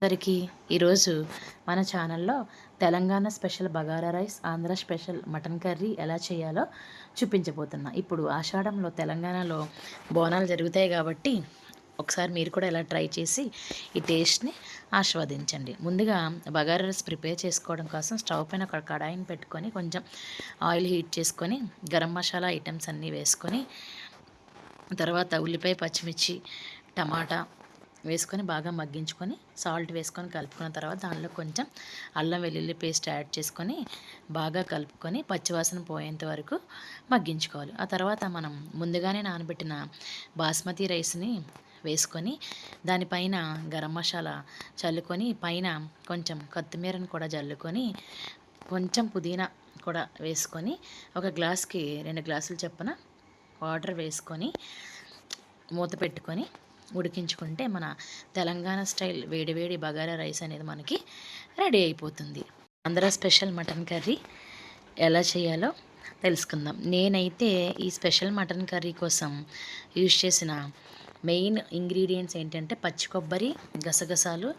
అందరికీ ఈరోజు మన ఛానల్లో Telangana special bagara rice, Andhra special mutton curry ఎలా చేయాలో చూపించబోతున్నా. ఇప్పుడు ఆషాఢంలో తెలంగాణలో బోనాలు జరుగుతాయి కాబట్టి ఒకసారి మీరు కూడా ఎలా ట్రై చేసి ఈ టేస్ట్ని ఆస్వాదించండి. ముందుగా బగారా రైస్ ప్రిపేర్ చేసుకోవడం కోసం స్టవ్ పైన ఒక కడాయిని పెట్టుకొని కొంచెం ఆయిల్ హీట్ చేసుకొని గరం మసాలా ఐటమ్స్ అన్నీ వేసుకొని తర్వాత ఉల్లిపాయ, పచ్చిమిర్చి, టమాటా వేసుకొని బాగా మగ్గించుకొని సాల్ట్ వేసుకొని కలుపుకున్న తర్వాత దానిలో కొంచెం అల్లం వెల్లుల్లి పేస్ట్ యాడ్ చేసుకొని బాగా కలుపుకొని పచ్చివాసన పోయేంత వరకు మగ్గించుకోవాలి. ఆ తర్వాత మనం ముందుగానే నానబెట్టిన బాస్మతి రైస్ని వేసుకొని దానిపైన గరం మసాలా చల్లుకొని పైన కొంచెం కొత్తిమీరను కూడా జల్లుకొని కొంచెం పుదీనా కూడా వేసుకొని ఒక గ్లాస్కి 2 గ్లాసులు చొప్పున వాటర్ వేసుకొని మూత పెట్టుకొని ఉడికించుకుంటే మన తెలంగాణ స్టైల్ వేడివేడి బగారా రైస్ అనేది మనకి రెడీ అయిపోతుంది. ఆంధ్ర స్పెషల్ మటన్ కర్రీ ఎలా చేయాలో తెలుసుకుందాం. నేనైతే ఈ స్పెషల్ మటన్ కర్రీ కోసం యూజ్ చేసిన మెయిన్ ఇంగ్రీడియంట్స్ ఏంటంటే పచ్చి కొబ్బరి, గసగసాలు,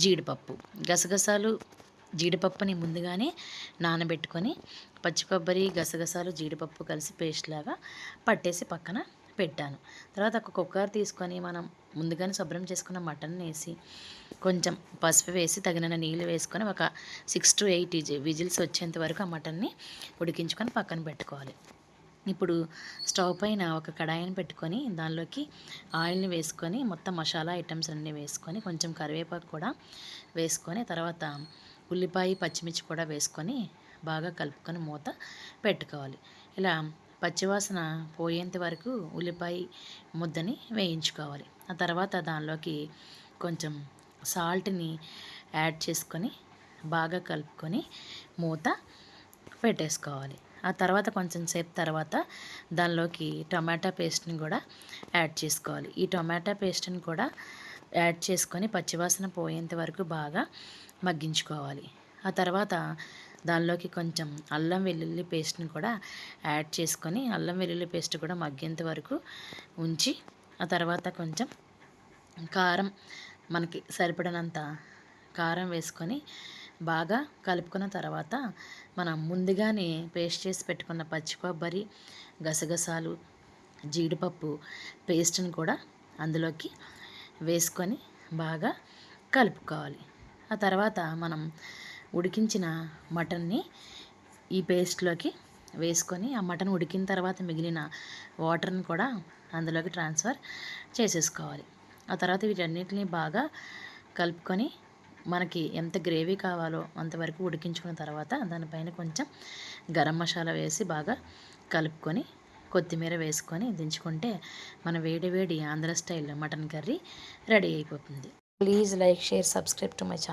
జీడిపప్పు. గసగసాలు, జీడిపప్పుని ముందుగానే నానబెట్టుకొని పచ్చి కొబ్బరి, గసగసాలు, జీడిపప్పు కలిసి పేస్ట్ లాగా పట్టేసి పక్కన పెట్టాను. తర్వాత ఒక కుక్కర్ తీసుకొని మనం ముందుగానే శుభ్రం చేసుకున్న మటన్ వేసి కొంచెం పసుపు వేసి తగిన నీళ్ళు వేసుకొని ఒక 6 to 8 విజిల్స్ వచ్చేంత వరకు ఆ మటన్ని ఉడికించుకొని పక్కన పెట్టుకోవాలి. ఇప్పుడు స్టవ్ పైన ఒక కడాయిని పెట్టుకొని దానిలోకి ఆయిల్ని వేసుకొని మొత్తం మసాలా ఐటమ్స్ అన్నీ వేసుకొని కొంచెం కరివేపాకు కూడా వేసుకొని తర్వాత ఉల్లిపాయ, పచ్చిమిర్చి కూడా వేసుకొని బాగా కలుపుకొని మూత పెట్టుకోవాలి. ఇలా పచ్చివాసన పోయేంత వరకు ఉల్లిపాయ ముద్దని వేయించుకోవాలి. ఆ తర్వాత దానిలోకి కొంచెం సాల్ట్ని యాడ్ చేసుకొని బాగా కలుపుకొని మూత పెట్టేసుకోవాలి. ఆ తర్వాత కొంచెం సేపు తర్వాత దానిలోకి టమాటా పేస్ట్ని కూడా యాడ్ చేసుకోవాలి. ఈ టమాటా పేస్ట్ని కూడా యాడ్ చేసుకొని పచ్చివాసన పోయేంత వరకు బాగా మగ్గించుకోవాలి. ఆ తర్వాత దానిలోకి కొంచెం అల్లం వెల్లుల్లి పేస్ట్ని కూడా యాడ్ చేసుకొని అల్లం వెల్లుల్లి పేస్ట్ కూడా మగ్గేంత వరకు ఉంచి ఆ తర్వాత కొంచెం కారం మనకి సరిపడినంత కారం వేసుకొని బాగా కలుపుకున్న తర్వాత మనం ముందుగానే పేస్ట్ చేసి పెట్టుకున్న పచ్చి కొబ్బరి, గసగసాలు, జీడిపప్పు పేస్ట్ని కూడా అందులోకి వేసుకొని బాగా కలుపుకోవాలి. ఆ తర్వాత మనం ఉడికించిన మటన్ని ఈ పేస్ట్లోకి వేసుకొని ఆ మటన్ ఉడికిన తర్వాత మిగిలిన వాటర్ని కూడా అందులోకి ట్రాన్స్ఫర్ చేసేసుకోవాలి. ఆ తర్వాత వీటన్నిటిని బాగా కలుపుకొని మనకి ఎంత గ్రేవీ కావాలో అంతవరకు ఉడికించుకున్న తర్వాత దానిపైన కొంచెం గరం మసాలా వేసి బాగా కలుపుకొని కొత్తిమీర వేసుకొని దించుకుంటే మన వేడి వేడి Andhra style mutton curry ready అయిపోతుంది. Please like, share, subscribe to my channel.